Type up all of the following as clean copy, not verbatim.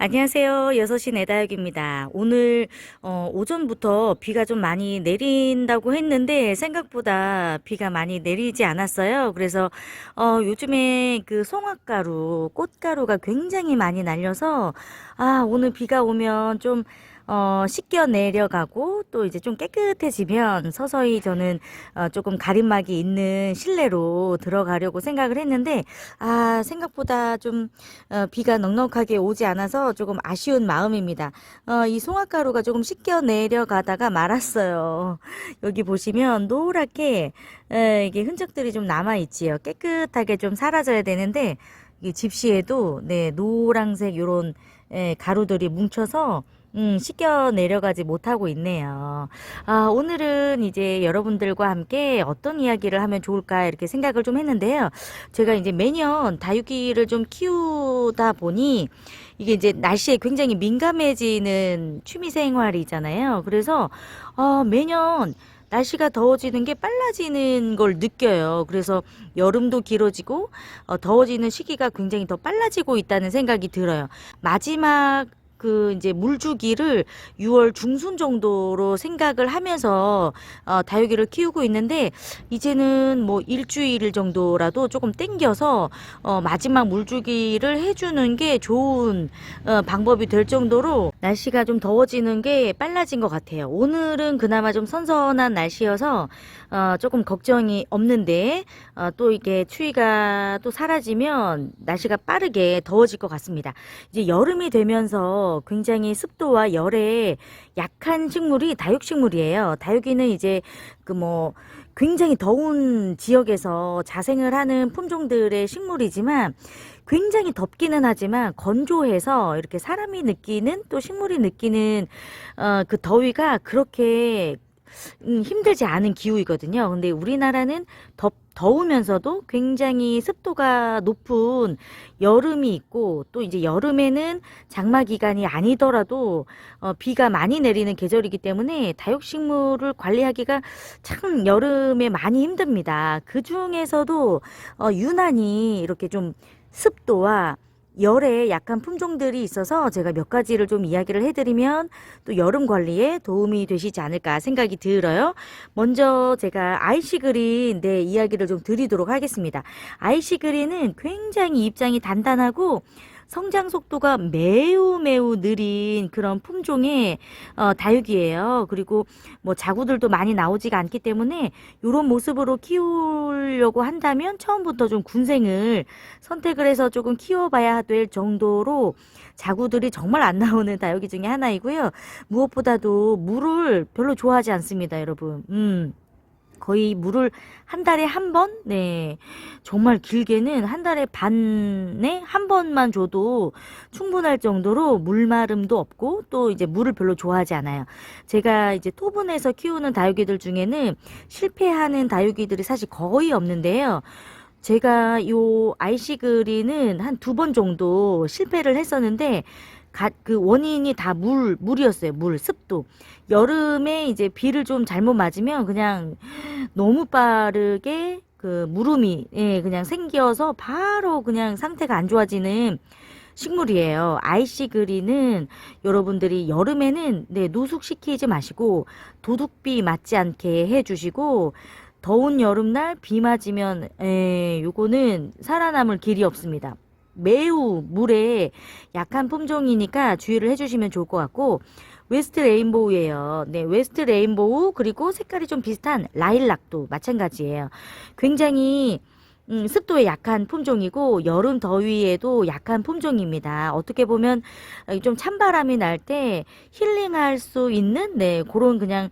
안녕하세요. 6시 내다육입니다. 오늘 오전부터 비가 좀 많이 내린다고 했는데 생각보다 비가 많이 내리지 않았어요. 그래서 요즘에 그 송화가루, 꽃가루가 굉장히 많이 날려서 오늘 비가 오면 좀 씻겨 내려가고 또 이제 좀 깨끗해지면 서서히 저는 조금 가림막이 있는 실내로 들어가려고 생각을 했는데 생각보다 좀 비가 넉넉하게 오지 않아서 조금 아쉬운 마음입니다. 이 송화가루가 조금 씻겨 내려가다가 말았어요. 여기 보시면 노랗게 이게 흔적들이 좀 남아있지요. 깨끗하게 좀 사라져야 되는데 이 집시에도 네, 노란색 요런 가루들이 뭉쳐서 씻겨 내려가지 못하고 있네요. 오늘은 이제 여러분들과 함께 어떤 이야기를 하면 좋을까 이렇게 생각을 좀 했는데요. 제가 이제 매년 다육이를 좀 키우다 보니 이게 이제 날씨에 굉장히 민감해지는 취미 생활이잖아요. 그래서 매년 날씨가 더워지는 게 빨라지는 걸 느껴요. 그래서 여름도 길어지고 더워지는 시기가 굉장히 더 빨라지고 있다는 생각이 들어요. 마지막 그 이제 물주기를 6월 중순 정도로 생각을 하면서 다육이를 키우고 있는데 이제는 뭐 일주일 정도라도 조금 땡겨서 마지막 물주기를 해주는 게 좋은 방법이 될 정도로 날씨가 좀 더워지는 게 빨라진 것 같아요. 오늘은 그나마 좀 선선한 날씨여서 조금 걱정이 없는데 또 이게 추위가 또 사라지면 날씨가 빠르게 더워질 것 같습니다. 이제 여름이 되면서 굉장히 습도와 열에 약한 식물이 다육식물이에요. 다육이는 이제 그 뭐 굉장히 더운 지역에서 자생을 하는 품종들의 식물이지만 굉장히 덥기는 하지만 건조해서 이렇게 사람이 느끼는 또 식물이 느끼는 그 더위가 그렇게 힘들지 않은 기후이거든요. 근데 우리나라는 더우면서도 굉장히 습도가 높은 여름이 있고 또 이제 여름에는 장마 기간이 아니더라도 비가 많이 내리는 계절이기 때문에 다육식물을 관리하기가 참 여름에 많이 힘듭니다. 그 중에서도 유난히 이렇게 좀 습도와 열에 약한 품종들이 있어서 제가 몇 가지를 좀 이야기를 해드리면 또 여름 관리에 도움이 되시지 않을까 생각이 들어요. 먼저 제가 아이시그린 이야기를 좀 드리도록 하겠습니다. 아이시그린은 굉장히 입장이 단단하고 성장 속도가 매우 느린 그런 품종의 다육이에요. 그리고 뭐 자구들도 많이 나오지가 않기 때문에 이런 모습으로 키우려고 한다면 처음부터 좀 군생을 선택을 해서 조금 키워봐야 될 정도로 자구들이 정말 안 나오는 다육이 중에 하나이고요. 무엇보다도 물을 별로 좋아하지 않습니다, 여러분. 거의 물을 한 달에 한 번? 네. 정말 길게는 한 달에 반에 한 번만 줘도 충분할 정도로 물마름도 없고 또 이제 물을 별로 좋아하지 않아요. 제가 이제 토분에서 키우는 다육이들 중에는 실패하는 다육이들이 사실 거의 없는데요. 제가 요 아이시그리는 한 2번 정도 실패를 했었는데 그 원인이 다 물이었어요. 물, 습도. 여름에 이제 비를 좀 잘못 맞으면 그냥 너무 빠르게 그 무름이 그냥 생겨서 바로 그냥 상태가 안 좋아지는 식물이에요. 아이시그리는 여러분들이 여름에는 노숙시키지 마시고 도둑비 맞지 않게 해주시고 더운 여름날 비 맞으면 요거는 살아남을 길이 없습니다. 매우 물에 약한 품종이니까 주의를 해주시면 좋을 것 같고 웨스트 레인보우예요. 네, 웨스트 레인보우 그리고 색깔이 좀 비슷한 라일락도 마찬가지예요. 굉장히 습도에 약한 품종이고 여름 더위에도 약한 품종입니다. 어떻게 보면 좀 찬바람이 날 때 힐링할 수 있는 그런 그냥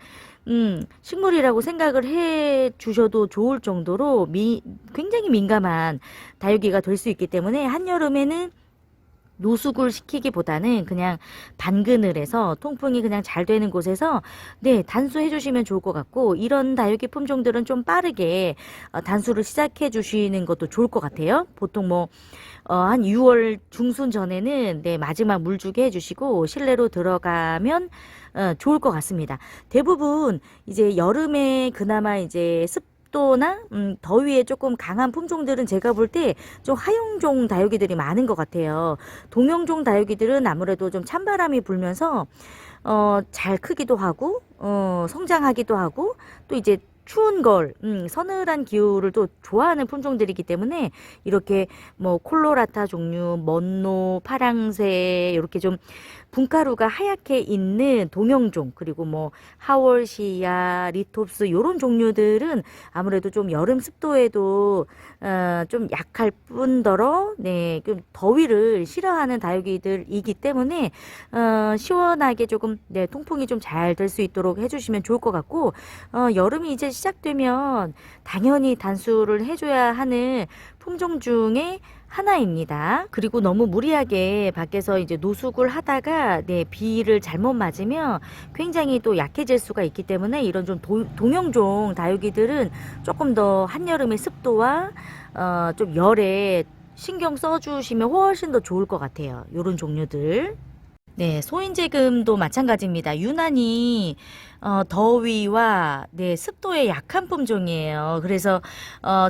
식물이라고 생각을 해 주셔도 좋을 정도로 굉장히 민감한 다육이가 될 수 있기 때문에 한여름에는 노숙을 시키기보다는 그냥 반그늘에서 통풍이 그냥 잘 되는 곳에서 단수해 주시면 좋을 것 같고 이런 다육이 품종들은 좀 빠르게 단수를 시작해 주시는 것도 좋을 것 같아요. 보통 뭐 한 6월 중순 전에는 마지막 물주기 해주시고 실내로 들어가면 좋을 것 같습니다. 대부분 이제 여름에 그나마 이제 습도나 더위에 조금 강한 품종들은 제가 볼 때 좀 하용종 다육이들이 많은 것 같아요. 동형종 다육이들은 아무래도 좀 찬바람이 불면서 잘 크기도 하고 성장하기도 하고 또 이제 추운 걸, 서늘한 기후를 또 좋아하는 품종들이기 때문에 이렇게 뭐 콜로라타 종류, 먼노, 파랑새 이렇게 좀 분가루가 하얗게 있는 동형종, 그리고 뭐 하월시아, 리톱스 요런 종류들은 아무래도 좀 여름 습도에도 좀 약할 뿐더러 좀 더위를 싫어하는 다육이들이기 때문에 시원하게 조금 통풍이 좀 잘 될 수 있도록 해주시면 좋을 것 같고, 여름이 이제 시작되면 당연히 단수를 해줘야 하는 품종 중에 하나입니다. 그리고 너무 무리하게 밖에서 이제 노숙을 하다가 비를 잘못 맞으면 굉장히 또 약해질 수가 있기 때문에 이런 좀 동형종 다육이들은 조금 더 한여름의 습도와 좀 열에 신경 써주시면 훨씬 더 좋을 것 같아요. 요런 종류들. 소인재금도 마찬가지입니다. 유난히 더위와 습도에 약한 품종이에요. 그래서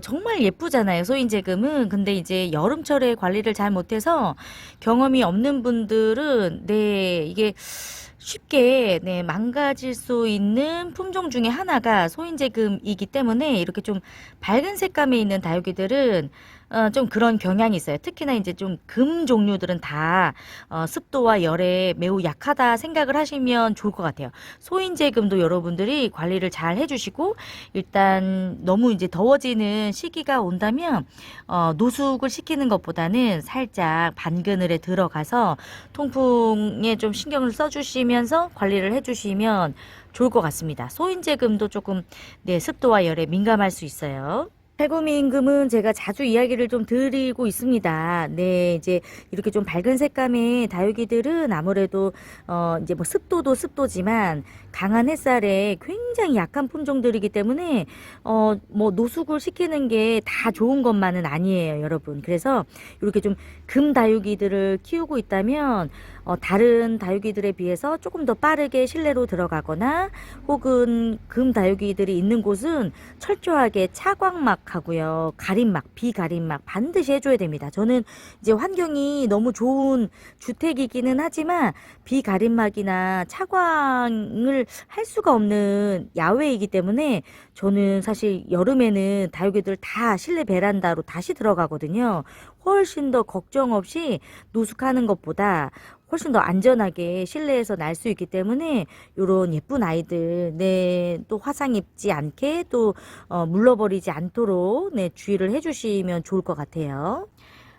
정말 예쁘잖아요. 소인재금은. 근데 이제 여름철에 관리를 잘 못해서 경험이 없는 분들은 이게 쉽게 망가질 수 있는 품종 중에 하나가 소인재금이기 때문에 이렇게 좀 밝은 색감에 있는 다육이들은 좀 그런 경향이 있어요. 특히나 이제 좀 금 종류들은 다 습도와 열에 매우 약하다 생각을 하시면 좋을 것 같아요. 소인재금도 여러분들이 관리를 잘 해주시고, 일단 너무 이제 더워지는 시기가 온다면 노숙을 시키는 것보다는 살짝 반그늘에 들어가서 통풍에 좀 신경을 써주시면서 관리를 해주시면 좋을 것 같습니다. 소인재금도 조금 습도와 열에 민감할 수 있어요. 팔구미임금은 제가 자주 이야기를 좀 드리고 있습니다. 이제 이렇게 좀 밝은 색감의 다육이들은 아무래도 이제 뭐 습도도 습도지만 강한 햇살에 굉장히 약한 품종들이기 때문에 뭐 노숙을 시키는 게 다 좋은 것만은 아니에요, 여러분. 그래서 이렇게 좀 금 다육이들을 키우고 있다면 다른 다육이들에 비해서 조금 더 빠르게 실내로 들어가거나, 혹은 금 다육이들이 있는 곳은 철저하게 차광막하고요, 가림막, 비가림막 반드시 해줘야 됩니다. 저는 이제 환경이 너무 좋은 주택이기는 하지만 비가림막이나 차광을 할 수가 없는 야외이기 때문에 저는 사실 여름에는 다육이들 다 실내 베란다로 다시 들어가거든요. 훨씬 더 걱정 없이 노숙하는 것보다 훨씬 더 안전하게 실내에서 날 수 있기 때문에 요런 예쁜 아이들 또 화상 입지 않게 또 물러버리지 않도록 주의를 해주시면 좋을 것 같아요.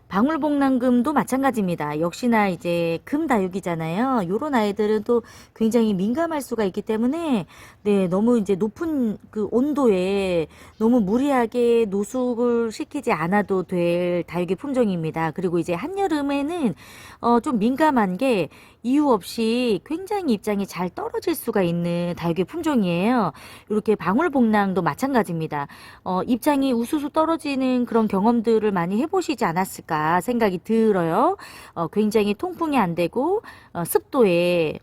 방울복랑금도 마찬가지입니다. 역시나 이제 금 다육이잖아요. 요런 아이들은 또 굉장히 민감할 수가 있기 때문에 너무 이제 높은 그 온도에 너무 무리하게 노숙을 시키지 않아도 될 다육이 품종입니다. 그리고 이제 한여름에는 좀 민감한 게 이유 없이 굉장히 입장이 잘 떨어질 수가 있는 다육이 품종이에요. 이렇게 방울복랑도 마찬가지입니다. 입장이 우수수 떨어지는 그런 경험들을 많이 해보시지 않았을까 생각이 들어요. 굉장히 통풍이 안 되고 습도에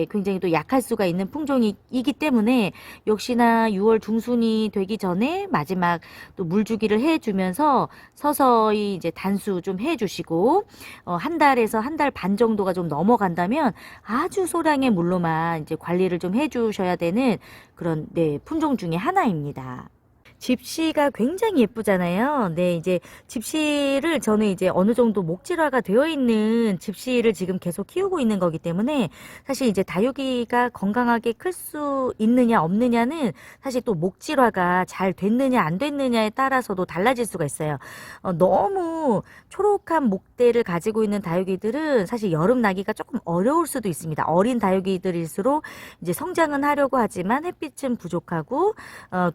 굉장히 또 약할 수가 있는 품종이기 때문에 역시나 6월 중순이 되기 전에 마지막 또 물주기를 해주면서 서서히 이제 단수 좀 해주시고, 한 달에서 한 달 반 정도가 좀 넘어간다면 아주 소량의 물로만 이제 관리를 좀 해주셔야 되는 그런 품종 중에 하나입니다. 집시가 굉장히 예쁘잖아요. 이제 집시를 저는 이제 어느 정도 목질화가 되어 있는 집시를 지금 계속 키우고 있는 거기 때문에 사실 이제 다육이가 건강하게 클 수 있느냐 없느냐는 사실 또 목질화가 잘 됐느냐 안 됐느냐에 따라서도 달라질 수가 있어요. 너무 초록한 목대를 가지고 있는 다육이들은 사실 여름 나기가 조금 어려울 수도 있습니다. 어린 다육이들일수록 이제 성장은 하려고 하지만 햇빛은 부족하고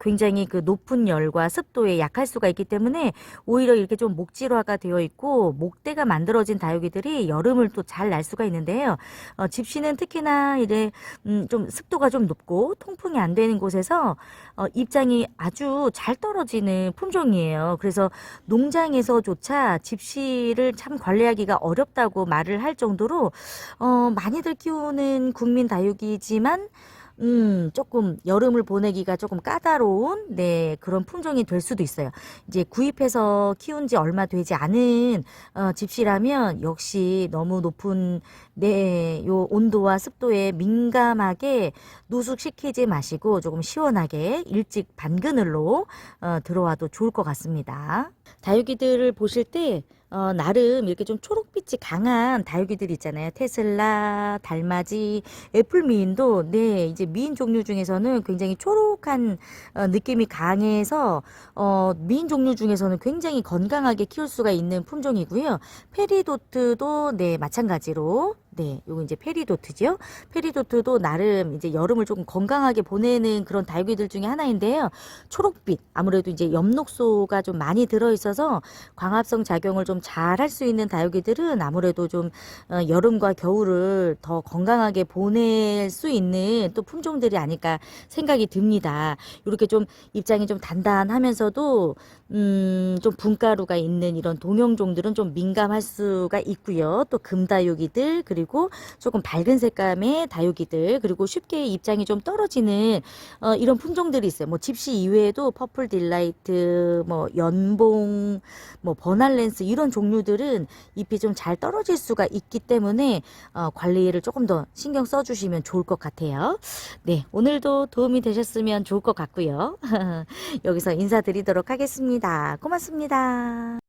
굉장히 그 높은 열과 습도에 약할 수가 있기 때문에 오히려 이렇게 좀 목질화가 되어 있고 목대가 만들어진 다육이들이 여름을 또 잘 날 수가 있는데요. 집시는 특히나 이제 좀 습도가 좀 높고 통풍이 안 되는 곳에서 입장이 아주 잘 떨어지는 품종이에요. 그래서 농장에서조차 집시를 참 관리하기가 어렵다고 말을 할 정도로 많이들 키우는 국민 다육이지만 조금 여름을 보내기가 조금 까다로운 네, 그런 품종이 될 수도 있어요. 이제 구입해서 키운 지 얼마 되지 않은 집시라면 역시 너무 높은 네, 요 온도와 습도에 민감하게 노숙시키지 마시고 조금 시원하게 일찍 반그늘로 들어와도 좋을 것 같습니다. 다육이들을 보실 때 나름 이렇게 좀 초록빛이 강한 다육이들 있잖아요. 테슬라, 달맞이, 애플미인도 네, 이제 미인 종류 중에서는 굉장히 초록한 느낌이 강해서 미인 종류 중에서는 굉장히 건강하게 키울 수가 있는 품종이고요. 페리도트도 네, 마찬가지로 네, 요거 이제 페리도트죠. 페리도트도 나름 이제 여름을 조금 건강하게 보내는 그런 다육이들 중에 하나인데요. 초록빛, 아무래도 이제 엽록소가 좀 많이 들어있어서 광합성 작용을 좀 잘 할 수 있는 다육이들은 아무래도 좀 여름과 겨울을 더 건강하게 보낼 수 있는 또 품종들이 아닐까 생각이 듭니다. 이렇게 좀 입장이 좀 단단하면서도 좀 분가루가 있는 이런 동형종들은 좀 민감할 수가 있고요. 또 금다육이들 그리고 조금 밝은 색감의 다육이들 그리고 쉽게 입장이 좀 떨어지는 이런 품종들이 있어요. 뭐 집시 이외에도 퍼플 딜라이트, 뭐 연봉, 뭐 버날렌스 이런 종류들은 잎이 좀 잘 떨어질 수가 있기 때문에 관리를 조금 더 신경 써주시면 좋을 것 같아요. 네, 오늘도 도움이 되셨으면 좋을 것 같고요. 여기서 인사드리도록 하겠습니다. 고맙습니다.